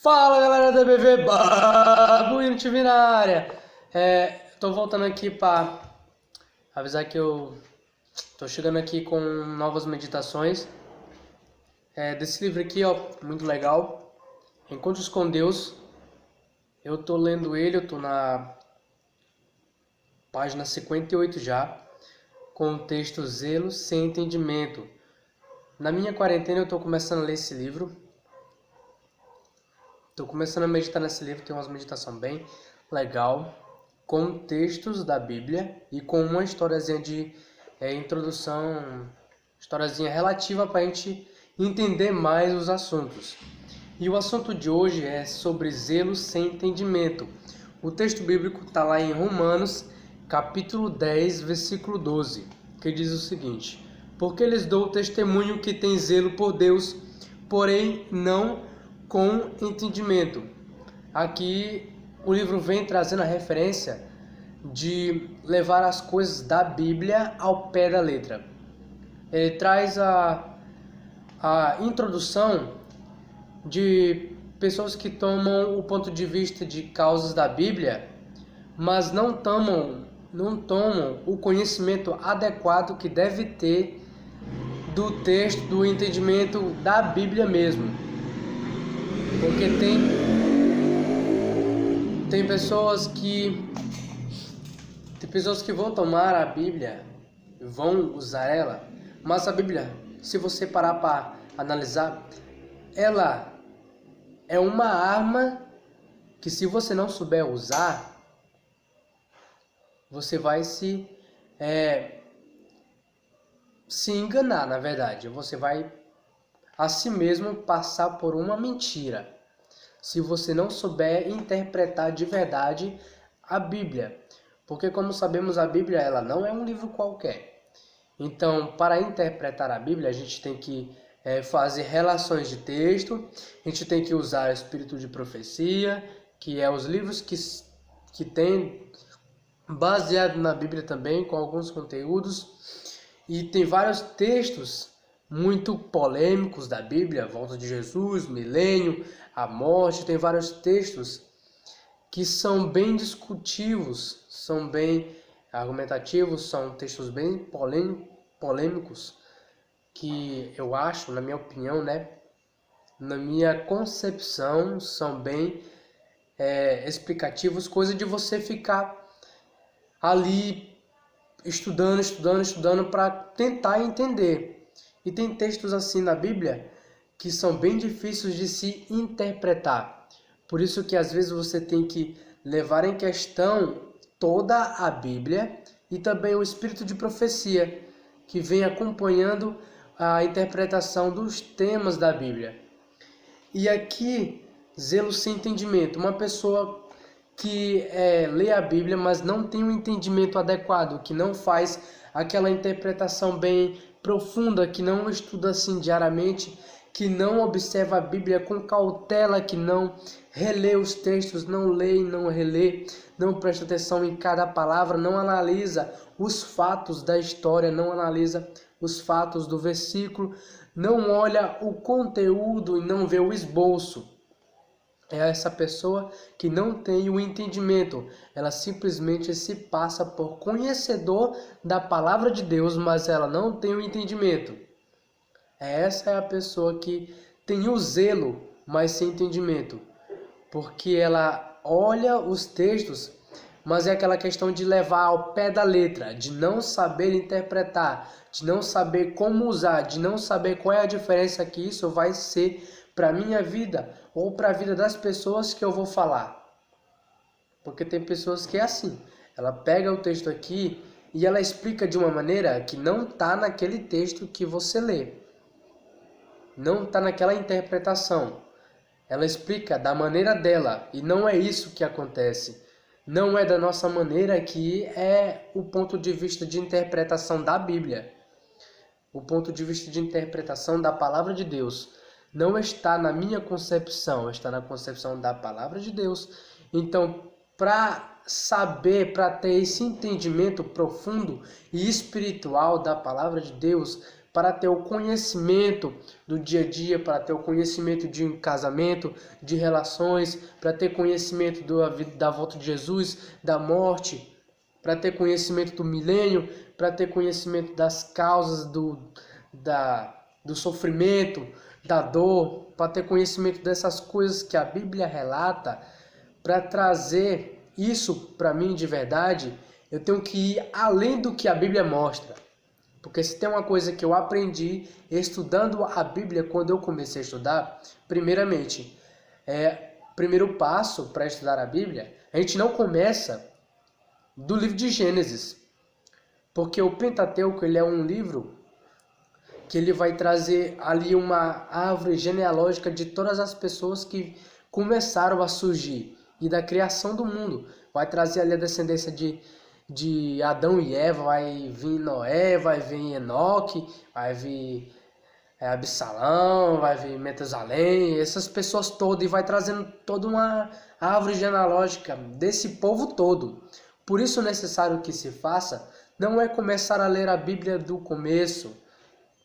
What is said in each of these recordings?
Fala galera da BV, Babuíno TV na área. Tô voltando aqui para avisar que eu tô chegando aqui com novas meditações. Desse livro aqui, ó, muito legal. Encontros com Deus. Eu tô lendo ele, eu tô na página 58 já, com o texto Zelo sem entendimento. Na minha quarentena eu tô começando a ler esse livro. Estou começando a meditar nesse livro, tem umas meditação bem legal, com textos da Bíblia e com uma historiazinha de introdução, historiazinha relativa para a gente entender mais os assuntos. E o assunto de hoje é sobre zelo sem entendimento. O texto bíblico está lá em Romanos, capítulo 10, versículo 12, que diz o seguinte: porque lhes dou testemunho que tem zelo por Deus, porém não com entendimento. Aqui o livro vem trazendo a referência de levar as coisas da Bíblia ao pé da letra. Ele traz a introdução de pessoas que tomam o ponto de vista de causas da Bíblia, mas não tomam o conhecimento adequado que deve ter do texto, do entendimento da Bíblia mesmo. Porque tem pessoas que vão tomar a Bíblia, vão usar ela, mas a Bíblia, se você parar para analisar, ela é uma arma que, se você não souber usar, você vai se enganar, na verdade. Você vai a si mesmo passar por uma mentira, se você não souber interpretar de verdade a Bíblia. Porque, como sabemos, a Bíblia ela não é um livro qualquer. Então, para interpretar a Bíblia, a gente tem que fazer relações de texto, a gente tem que usar o espírito de profecia, que é os livros que tem baseado na Bíblia também, com alguns conteúdos. E tem vários textos muito polêmicos da Bíblia, a volta de Jesus, milênio, a morte. Tem vários textos que são bem discutivos, são bem argumentativos, são textos bem polêmicos, que eu acho, na minha opinião, na minha concepção, são bem explicativos, coisa de você ficar ali estudando para tentar entender. E tem textos assim na Bíblia que são bem difíceis de se interpretar. Por isso que às vezes você tem que levar em questão toda a Bíblia e também o espírito de profecia, que vem acompanhando a interpretação dos temas da Bíblia. E aqui, zelo sem entendimento. Uma pessoa que lê a Bíblia, mas não tem um entendimento adequado, que não faz aquela interpretação bem profunda, que não estuda assim diariamente, que não observa a Bíblia com cautela, que não relê os textos, não lê e não relê, não presta atenção em cada palavra, não analisa os fatos da história, não analisa os fatos do versículo, não olha o conteúdo e não vê o esboço. É essa pessoa que não tem o entendimento. Ela simplesmente se passa por conhecedor da palavra de Deus, mas ela não tem o entendimento. Essa é a pessoa que tem o zelo, mas sem entendimento. Porque ela olha os textos, mas é aquela questão de levar ao pé da letra, de não saber interpretar, de não saber como usar, de não saber qual é a diferença que isso vai ser para a minha vida ou para a vida das pessoas que eu vou falar. Porque tem pessoas que é assim, ela pega o texto aqui e ela explica de uma maneira que não está naquele texto que você lê. Não está naquela interpretação. Ela explica da maneira dela e não é isso que acontece. Não é da nossa maneira que é o ponto de vista de interpretação da Bíblia. O ponto de vista de interpretação da palavra de Deus não está na minha concepção, está na concepção da palavra de Deus. Então, para saber, para ter esse entendimento profundo e espiritual da palavra de Deus, para ter o conhecimento do dia a dia, para ter o conhecimento de um casamento, de relações, para ter conhecimento da volta de Jesus, da morte, para ter conhecimento do milênio, para ter conhecimento das causas do sofrimento, da dor, para ter conhecimento dessas coisas que a Bíblia relata, para trazer isso para mim de verdade, eu tenho que ir além do que a Bíblia mostra. Porque se tem uma coisa que eu aprendi estudando a Bíblia quando eu comecei a estudar, primeiramente, primeiro passo para estudar a Bíblia, a gente não começa do livro de Gênesis. Porque o Pentateuco, ele é um livro que ele vai trazer ali uma árvore genealógica de todas as pessoas que começaram a surgir e da criação do mundo. Vai trazer ali a descendência de Adão e Eva, vai vir Noé, vai vir Enoque, vai vir Absalão, vai vir Metusalém, essas pessoas todas, e vai trazendo toda uma árvore genealógica desse povo todo. Por isso, o necessário que se faça não é começar a ler a Bíblia do começo,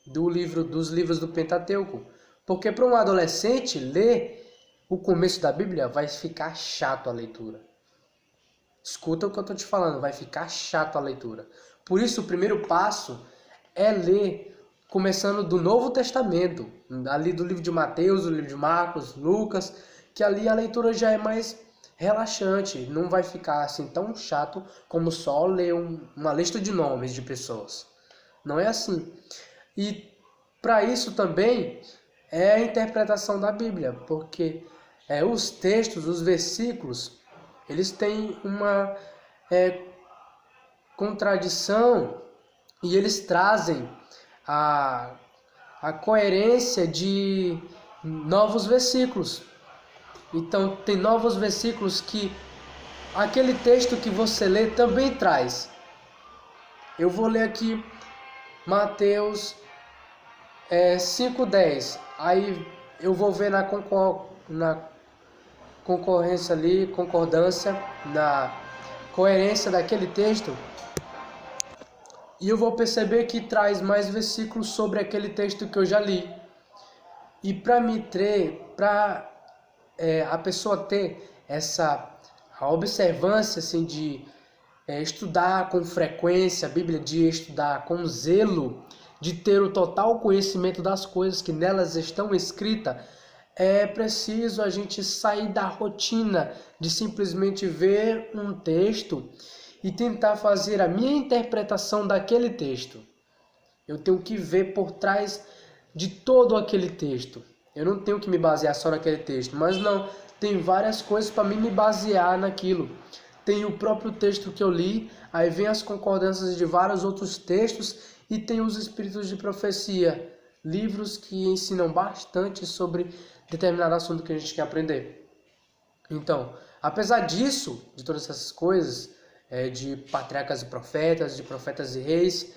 dos livros do Pentateuco, porque para um adolescente ler o começo da Bíblia vai ficar chato a leitura. Escuta o que eu estou te falando, vai ficar chato a leitura. Por isso, o primeiro passo é ler, começando do Novo Testamento, ali do livro de Mateus, do livro de Marcos, Lucas, que ali a leitura já é mais relaxante, não vai ficar assim tão chato como só ler uma lista de nomes de pessoas. Não é assim. E para isso também é a interpretação da Bíblia, porque os textos, os versículos, eles têm uma contradição e eles trazem a coerência de novos versículos. Então, tem novos versículos que aquele texto que você lê também traz. Eu vou ler aqui Mateus 5:10. Aí eu vou ver na concordância, na coerência daquele texto, e eu vou perceber que traz mais versículos sobre aquele texto que eu já li. E para a pessoa ter a observância assim, de estudar com frequência a Bíblia, de estudar com zelo, de ter o total conhecimento das coisas que nelas estão escritas, é preciso a gente sair da rotina de simplesmente ver um texto e tentar fazer a minha interpretação daquele texto. Eu tenho que ver por trás de todo aquele texto. Eu não tenho que me basear só naquele texto, mas não, tem várias coisas para mim me basear naquilo. Tem o próprio texto que eu li, aí vem as concordâncias de vários outros textos e tem os espíritos de profecia, livros que ensinam bastante sobre determinado assunto que a gente quer aprender. Então, apesar disso, de todas essas coisas, de patriarcas e profetas, de profetas e reis,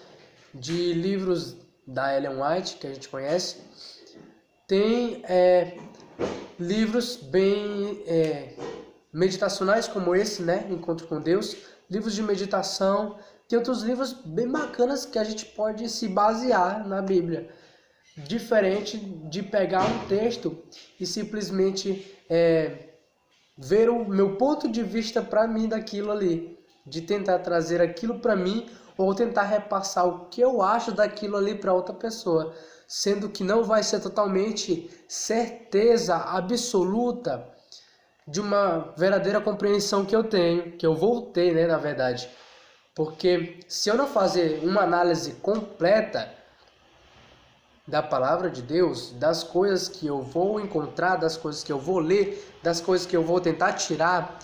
de livros da Ellen White, que a gente conhece, tem livros bem meditacionais como esse, né? Encontro com Deus, livros de meditação, tem outros livros bem bacanas que a gente pode se basear na Bíblia. Diferente de pegar um texto e simplesmente ver o meu ponto de vista para mim daquilo ali, de tentar trazer aquilo para mim ou tentar repassar o que eu acho daquilo ali para outra pessoa, sendo que não vai ser totalmente certeza absoluta de uma verdadeira compreensão que eu tenho, que eu vou ter, né, na verdade. Porque se eu não fazer uma análise completa da palavra de Deus, das coisas que eu vou encontrar, das coisas que eu vou ler, das coisas que eu vou tentar tirar,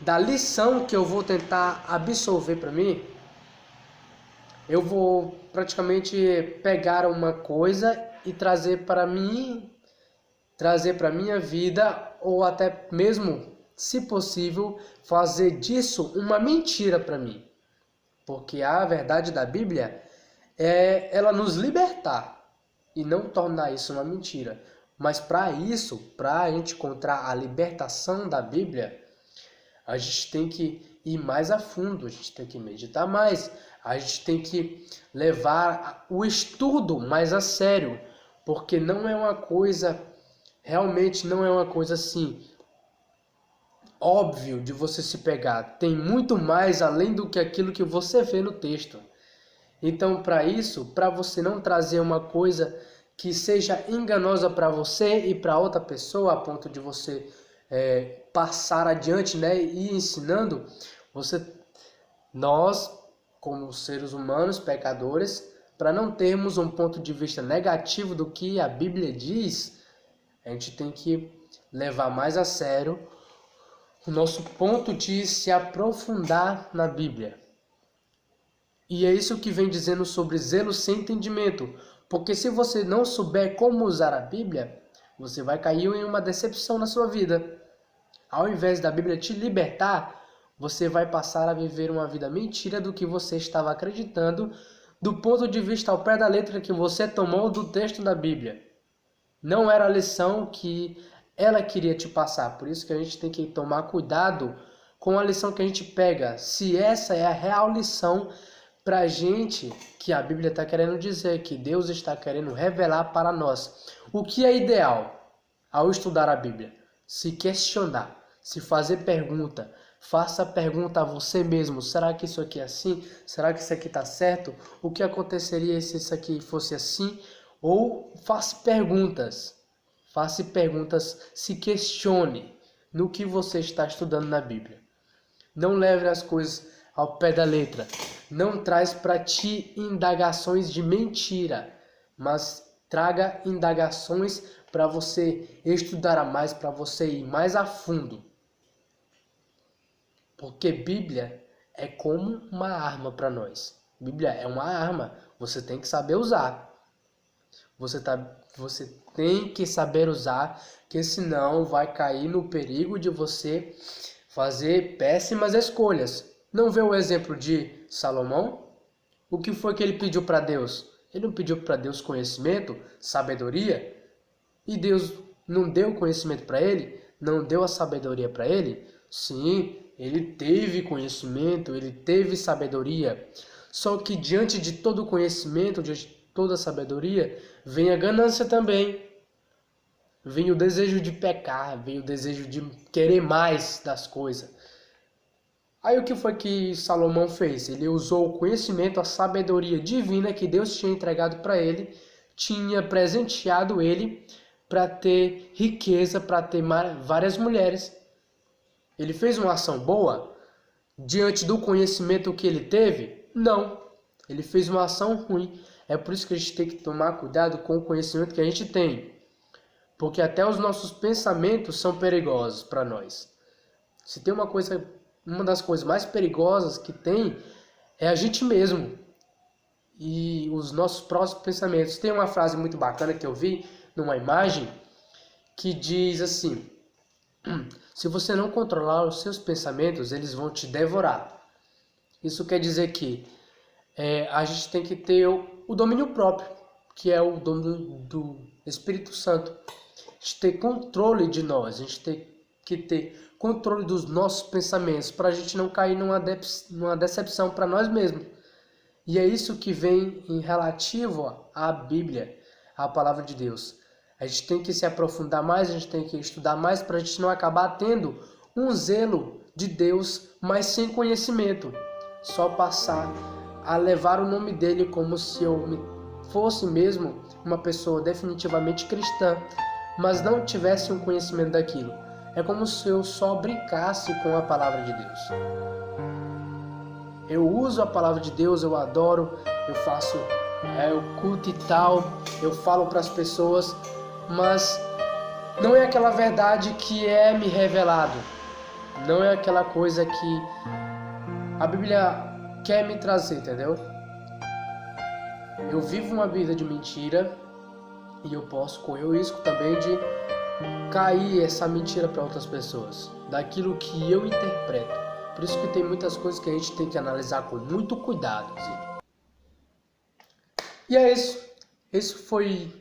da lição que eu vou tentar absorver para mim, eu vou praticamente pegar uma coisa e trazer para mim, trazer para minha vida, ou até mesmo, se possível, fazer disso uma mentira para mim. Porque a verdade da Bíblia é ela nos libertar e não tornar isso uma mentira. Mas para isso, para a gente encontrar a libertação da Bíblia, a gente tem que ir mais a fundo, a gente tem que meditar mais, a gente tem que levar o estudo mais a sério, porque não é uma coisa, realmente não é uma coisa assim, óbvio de você se pegar. Tem muito mais além do que aquilo que você vê no texto. Então, para isso, para você não trazer uma coisa que seja enganosa para você e para outra pessoa, a ponto de você passar adiante, né, e ir ensinando, nós, como seres humanos, pecadores, para não termos um ponto de vista negativo do que a Bíblia diz, a gente tem que levar mais a sério o nosso ponto de se aprofundar na Bíblia. E é isso que vem dizendo sobre zelo sem entendimento. Porque se você não souber como usar a Bíblia, você vai cair em uma decepção na sua vida. Ao invés da Bíblia te libertar, você vai passar a viver uma vida mentira do que você estava acreditando, do ponto de vista ao pé da letra que você tomou do texto da Bíblia. Não era a lição que ela queria te passar. Por isso que a gente tem que tomar cuidado com a lição que a gente pega. Se essa é a real lição para a gente, que a Bíblia está querendo dizer, que Deus está querendo revelar para nós. O que é ideal ao estudar a Bíblia? Se questionar, se fazer pergunta. Faça pergunta a você mesmo. Será que isso aqui é assim? Será que isso aqui está certo? O que aconteceria se isso aqui fosse assim? Ou faça perguntas. Faça perguntas, se questione no que você está estudando na Bíblia. Não leve as coisas ao pé da letra. Não traz para ti indagações de mentira, mas traga indagações para você estudar mais, para você ir mais a fundo. Porque Bíblia é como uma arma para nós. Bíblia é uma arma, você tem que saber usar. Você tem que saber usar, que senão vai cair no perigo de você fazer péssimas escolhas. Não vê o exemplo de Salomão? O que foi que ele pediu para Deus? Ele não pediu para Deus conhecimento, sabedoria? E Deus não deu conhecimento para ele? Não deu a sabedoria para ele? Sim, ele teve conhecimento, ele teve sabedoria. Só que diante de todo o conhecimento, diante de toda a sabedoria, vem a ganância também. Vem o desejo de pecar, vem o desejo de querer mais das coisas. Aí o que foi que Salomão fez? Ele usou o conhecimento, a sabedoria divina que Deus tinha entregado para ele, tinha presenteado ele para ter riqueza, para ter várias mulheres. Ele fez uma ação boa diante do conhecimento que ele teve? Não. Ele fez uma ação ruim. É por isso que a gente tem que tomar cuidado com o conhecimento que a gente tem. Porque até os nossos pensamentos são perigosos para nós. Se tem uma das coisas mais perigosas que tem é a gente mesmo e os nossos próprios pensamentos. Tem uma frase muito bacana que eu vi numa imagem que diz assim: se você não controlar os seus pensamentos, eles vão te devorar. Isso quer dizer que a gente tem que ter o domínio próprio, que é o domínio do Espírito Santo. A gente tem controle de nós, a gente tem que ter controle dos nossos pensamentos, para a gente não cair numa decepção para nós mesmos. E é isso que vem em relativo à Bíblia, à palavra de Deus. A gente tem que se aprofundar mais, a gente tem que estudar mais, para a gente não acabar tendo um zelo de Deus, mas sem conhecimento. Só passar a levar o nome dele como se eu fosse mesmo uma pessoa definitivamente cristã, mas não tivesse um conhecimento daquilo. É como se eu só brincasse com a palavra de Deus. Eu uso a palavra de Deus, eu adoro, eu faço o culto e tal, eu falo para as pessoas, mas não é aquela verdade que é me revelado. Não é aquela coisa que a Bíblia quer me trazer, entendeu? Eu vivo uma vida de mentira e eu posso correr o risco também de cair essa mentira para outras pessoas, daquilo que eu interpreto. Por isso que tem muitas coisas que a gente tem que analisar com muito cuidado. E é isso. Esse foi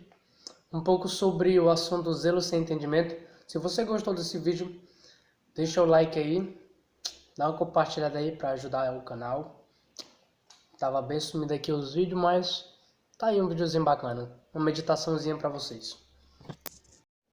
um pouco sobre o assunto do zelo sem entendimento. Se você gostou desse vídeo, deixa o like aí. Dá uma compartilhada aí para ajudar o canal. Tava bem sumido aqui os vídeos, mas tá aí um videozinho bacana. Uma meditaçãozinha para vocês.